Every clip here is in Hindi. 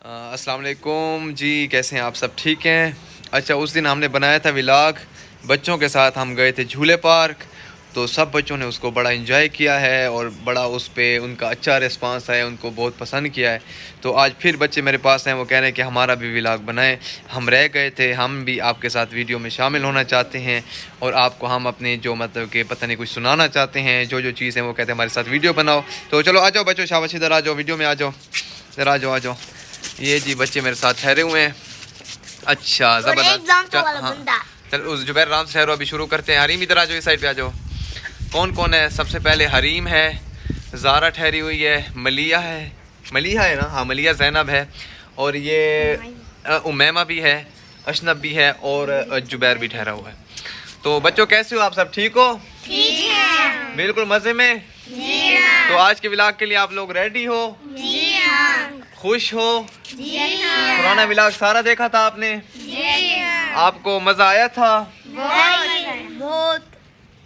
अस्सलाम वालेकुम जी, कैसे हैं आप? सब ठीक हैं? अच्छा, उस दिन हमने बनाया था व्लॉग, बच्चों के साथ हम गए थे झूले पार्क। तो सब बच्चों ने उसको बड़ा एंजॉय किया है और बड़ा उस पे उनका अच्छा रिस्पांस है, उनको बहुत पसंद किया है। तो आज फिर बच्चे मेरे पास हैं, वो कह रहे हैं कि हमारा भी व्लॉग बनाएं। हम रह गए थे, हम भी आपके साथ वीडियो में शामिल होना चाहते हैं और आपको हम अपने जो मतलब कि पता नहीं कुछ सुनाना चाहते हैं, जो जो चीज़ है वो कहते हैं हमारे साथ वीडियो बनाओ। तो चलो आ जाओ बच्चों, शाबाश, इधर आ जाओ, वीडियो में आ जाओ, इधर आ जाओ, आ जाओ। ये जी बच्चे मेरे साथ ठहरे हुए हैं। अच्छा, ज़बरदस्त। हाँ, चल उस जुबैर राम से ठहरो, अभी शुरू करते हैं। हरीम इधर आ जाओ, इस साइड पे आ जाओ। कौन कौन है? सबसे पहले हरीम है, ज़ारा ठहरी हुई है, मलिया है, मलिया है ना, हाँ मलिया, ज़ैनब है, और ये उमैमा भी है, अशनब भी है, और जुबैर भी ठहरा हुआ है। तो बच्चों कैसे हो आप? सब ठीक हो? ठीक है। बिल्कुल मज़े में? जी हाँ। तो आज के व्लॉग के लिए आप लोग रेडी हो? जी हाँ। खुश हो? जी हाँ। पुराना व्लॉग सारा देखा था आपने? जी हाँ। आपको मज़ा आया था? बहुत।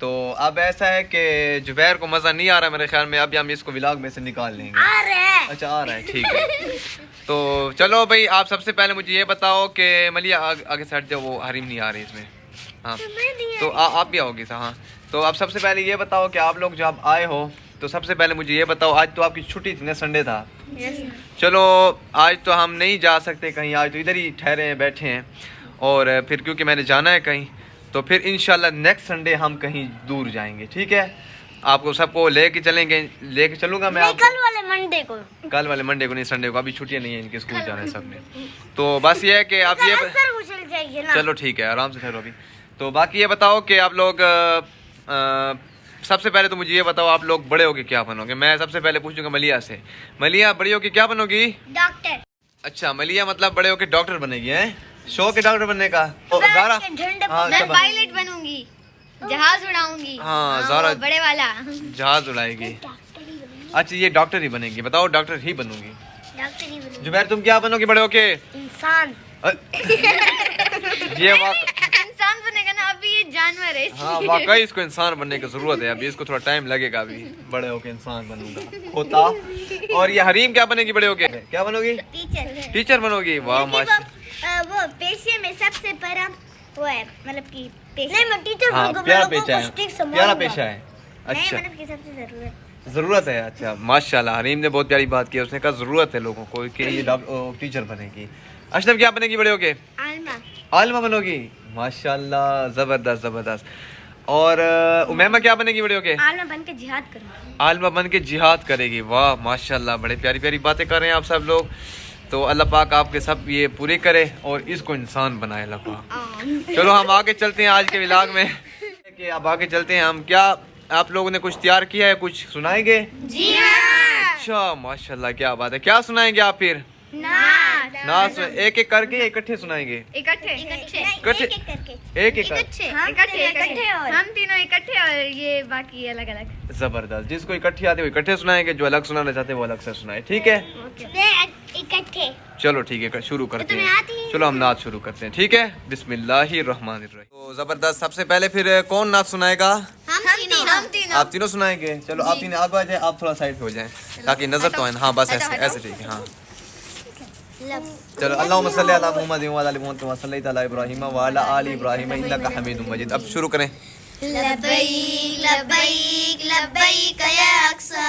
तो अब ऐसा है कि जुबैर को मज़ा नहीं आ रहा मेरे ख्याल में, अभी हम इसको व्लॉग में से निकाल लेंगे। आ रहे हैं। अच्छा, आ रहा है, ठीक है। तो चलो भाई, आप सबसे पहले मुझे ये बताओ कि मलिया आगे से हट जाओ, वो हरीम नहीं आ रही इसमें। हाँ, तो आप भी आओगी सा? हाँ, तो आप सबसे पहले ये बताओ कि आप लोग जब आए हो, तो सबसे पहले मुझे ये बताओ, आज तो आपकी छुट्टी थी ना, संडे था। चलो आज तो हम नहीं जा सकते कहीं, आज तो इधर ही ठहरे हैं, बैठे हैं, और फिर क्योंकि मैंने जाना है कहीं, तो फिर इंशाल्लाह नेक्स्ट संडे हम कहीं दूर जाएंगे, ठीक है? आपको सबको लेके चलेंगे, लेके चलूँगा मैं आपको। कल वाले मंडे को। कल वाले मंडे को नहीं, संडे को, अभी छुट्टियाँ नहीं है, इनके स्कूल जाना है सब ने। तो बस ये है कि आप ये चल जाइए ना। चलो ठीक है, आराम से ठहरो अभी। तो बाकी ये बताओ कि आप लोग सबसे पहले तो मुझे ये बताओ, आप लोग बड़े होके क्या बनोगे? मैं सबसे पहले पूछूंगा मलिया से। मलिया, बड़ी होके क्या बनोगी? डॉक्टर। अच्छा, मलिया मतलब बड़े होके डॉक्टर बनेगी, है? शौक है डॉक्टर बनने का? ज़ारा? हाँ, मैं पायलट बनूंगी, जहाज उड़ाऊंगी। हाँ, ज़ारा बड़े वाला। जहाज उड़ाएगी। अच्छा, ये डॉक्टर ही बनेगी? बताओ, डॉक्टर ही बनूंगी। डॉक्टर ही बनूंगी। जुबैर, तुम क्या बनोगे बड़े होके? इंसान। ये वाक इंसान बनेगा ना, अभी ये जानवर है। हाँ, वाकई इसको इंसान बनने की जरूरत है, अभी इसको थोड़ा टाइम लगेगा, अभी बड़े होके इंसान बनूंगा होता। और ये हरीम क्या बनेगी बड़े होके? क्या बनोगी? टीचर। टीचर बनोगी? वाह माशा। वो पेशे में सबसे बड़ा वो है, मतलब कि नहीं, मैं टीचर हाँ, बनूंगा, प्यारा मैं लोगों पेशा को स्टिक है, संभालूंगा। प्यारा पेशा है। नहीं, अच्छा, मतलब कि सबसे जरूरत है। अच्छा माशाल्लाह, हरीम ने बहुत प्यारी बात की, उसने कहा जरूरत है लोगों को कि ये टीचर बनेगी। अशरफ क्या बनेगी बड़े होके? आलमा। आलमा बनोगी? माशाल्लाह, जबरदस्त जबरदस्त। और उमैमा क्या बनेगी बड़े होके? आलमा बन के जिहाद करूंगा। आलमा बन के जिहाद करेगी? वाह माशाल्लाह, बड़े प्यारी प्यारी बातें कर रहे हैं आप सब लोग। तो अल्लाह पाक आपके सब ये पूरे करे और इसको इंसान बनाए अल्लाह पाक। चलो हम आगे चलते हैं आज के व्लॉग में कि अब आगे चलते हैं हम। क्या आप लोगों ने कुछ तैयार किया है? कुछ सुनाएंगे? जी हाँ। अच्छा माशाल्लाह, क्या बात है। क्या सुनाएंगे आप फिर? नाच। एक एक करके इकट्ठे सुनाएंगे? इकट्ठे इकट्ठे? एक एक इकट्ठे हम तीनों इकट्ठे, और ये बाकी अलग अलग। जबरदस्त। जिसको इकट्ठे आते वो इकट्ठे सुनाएंगे, जो अलग सुनाना चाहते हैं वो अलग से सुनाए, ठीक है? इकट्ठे। चलो ठीक है, शुरू करते तुम्हें हैं। आती है? चलो हम नाच शुरू करते हैं, ठीक है? बिस्मिल्लाहिर्रहमानिर्रहीम। तो जबरदस्त। सबसे पहले फिर कौन नाच सुनाएगा? हम तीनों। आप तीनों सुनाएंगे? चलो आप तीनों आगे आ जाए, आप थोड़ा साइड पे हो जाएं ताकि नजर तो आए। हाँ बस ऐसे ऐसे, ठीक है। हाँ चलो, अल्लाहुम्मा सल्ली अला मुहम्मद व अला आलि मुहम्मद व सल्ली अला इब्राहीम व अला आलि इब्राहीम इन्नका हमीदुम मजीद। अब शुरू करें। लब्बैक लब्बैक लब्बैक या अक्सा,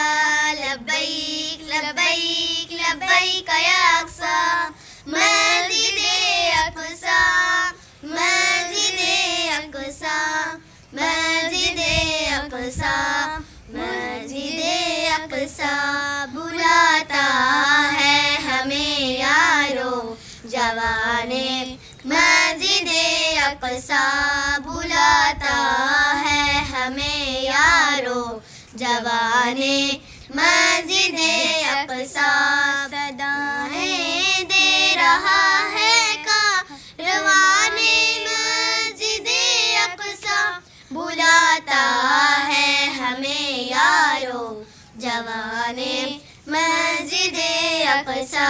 लब्बैक लब्बैक लब्बैक या अक्सा, मस्जिदे अक्सा, मस्जिदे अक्सा, मस्जिदे अक्सा, मस्जिदे अक्सा, बुलाता है हमें यारो जवाने, मस्जिदे अक्सा बुलाता है हमें यारो जवाने, मस्जिदे अक्सा सदाएं दे रहा है कारवाने, मस्जिदे अक्सा बुलाता है हमें यारो जवाने, मस्जिदे अक्सा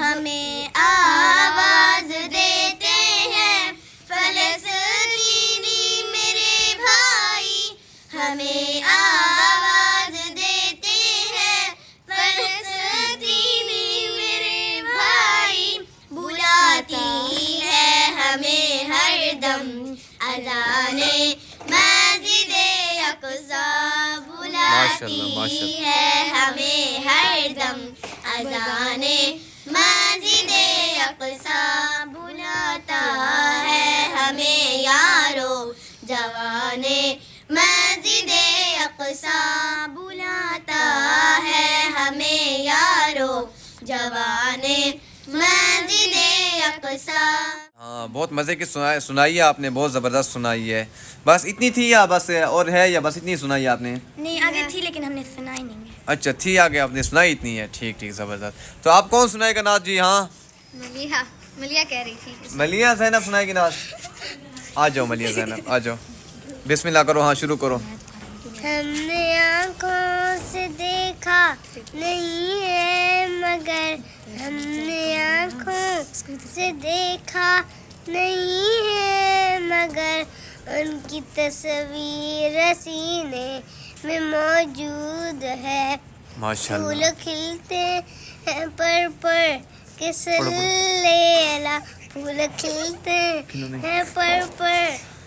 हमें आवाज देते हैं फलस्तीनी मेरे भाई, हमें आवाज देते हैं फलस्तीनी मेरे भाई, माशाल्लाह, माशाल्लाह। है हमें हरदम अज़ाने मस्जिदे अक़सा बुलाता है हमें यारो जवाने मस्जिदे अक़सा बुलाता है हमें यारो जवाने मस्जिदे अक़सा। हाँ, बहुत मज़े की सुनाई है आपने, बहुत ज़बरदस्त सुनाई है। बस इतनी थी या बस और है, या बस इतनी सुनाई है आपने? नहीं, आगे थी लेकिन हमने सुनाई नहीं है। अच्छा, थी आगे, आपने सुनाई इतनी है। ठीक ठीक, ज़बरदस्त। तो आप कौन सुनाएगा नात जी? हाँ, मलिया कह रही थी। मलिया ज़ैनब सुनाएगी नात। आ जाओ मलिया ज़ैनब, आ जाओ, बिस्मिल्लाह करो। हाँ, शुरू करो। हमने आँखों से देखा नहीं है मगर हमने आँखों से देखा नहीं है मगर उनकी तस्वीर सीने में मौजूद है। माशाल्लाह। फूल खिलते हैं पर किस लेला फूल खिलते हैं पर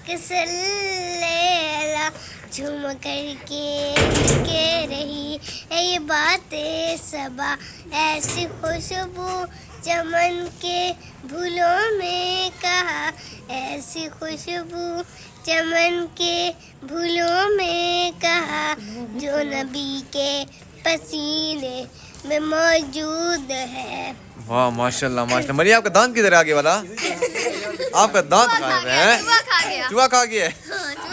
किस लेला झूम के रही है ये बातें सबा ऐसी खुशबू चमन के फूलों में कहा ऐसी खुशबू चमन के फूलों में कहा जो नबी के पसीने में मौजूद है। वाह, माशाल्लाह माशाल्लाह। मरिया, आपका दांत किधर है आगे वाला? आपका दांत गायब है? चूहा खा गया है।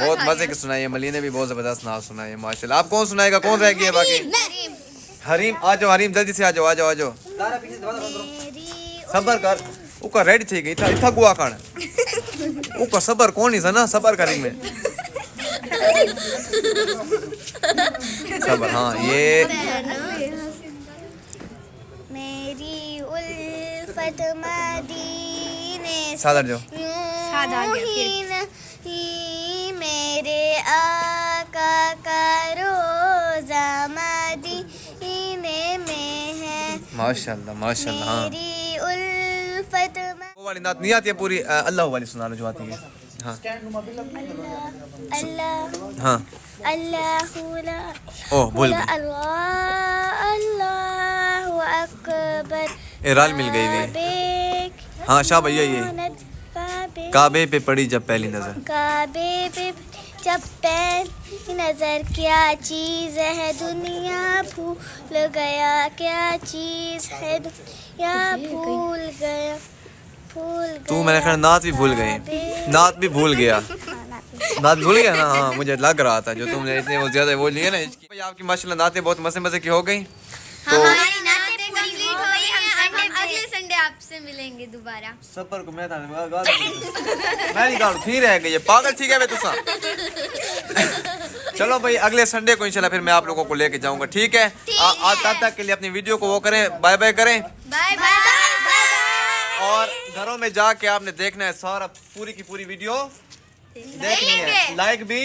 बहुत मजे की सुनाई है, मलिया ने भी बहुत जबरदस्त नात सुनाई है माशाल्लाह। आप कौन सुनाएगा? कौन रह गया बाकी? हरीम, आ जाओ हरीम, जल्दी से आ जाओ, आ जाओ, आ जाओ। सबर कर, उका रेडी थी गई था इतना गुआ खान उका सबर कौन ही ना, सबर करेंगे में सबर। हाँ, ये मेरी उल्फत मदीने सादर जो ही मेरे आका का रोज़ा मदीने में है। माशाल्लाह माशाल्लाह। हाँ, मेरी उल्फत वो वाली नात नहीं आती है पूरी, अल्लाह वाली सुना लो जो आती है। हाँ अल्लाह हाँ, अल्लाह ओह भूल गई, अल्लाहु अकबर। राल मिल गई वे। हाँ शाह भैया, ये काबे पे पड़ी जब पहली नजर, काबे पे जब पहली नजर क्या चीज़ है दुनिया भूल गया क्या चीज़ है दुनिया भूल गया तू मेरे ख्याल नात भी भूल गई, नात भी भूल गया, नात भूल गया ना। हाँ, मुझे लग रहा था जो तुमने इतने वो ज्यादा बोल लिए ना। भाई आपकी माशाल्लाह नातें बहुत मजे मजे की हो गई। तो हमारी नातें कंप्लीट हो गई हैं। हम अगले संडे आपसे मिलेंगे दोबारा। सबर को मैं था मैं नहीं गाड़ फिर रह गई पागल, ठीक है वे तुसा। चलो भाई, अगले संडे को इंशाल्लाह फिर मैं आप लोगों को लेके जाऊंगा, ठीक है? आज तक के लिए अपनी वीडियो को वो करें, बाय बाय करें, बाय बाय। और घरों में जाके आपने देखना है सारा पूरी की पूरी वीडियो देखनी है, लाइक भी,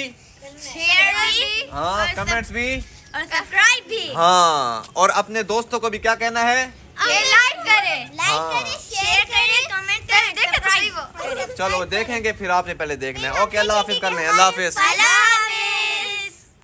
शेयर भी, हाँ, कमेंट्स भी, और सब्सक्राइब भी। हाँ, और अपने दोस्तों को भी क्या कहना है? ये लाइक करें, हाँ। शेयर करें, कमेंट करें, देखें तो सही वो। चलो देखेंगे, फिर आपने पहले देखना है। ओके, अल्लाह हाफिज करना है, अल्लाह हाफिज।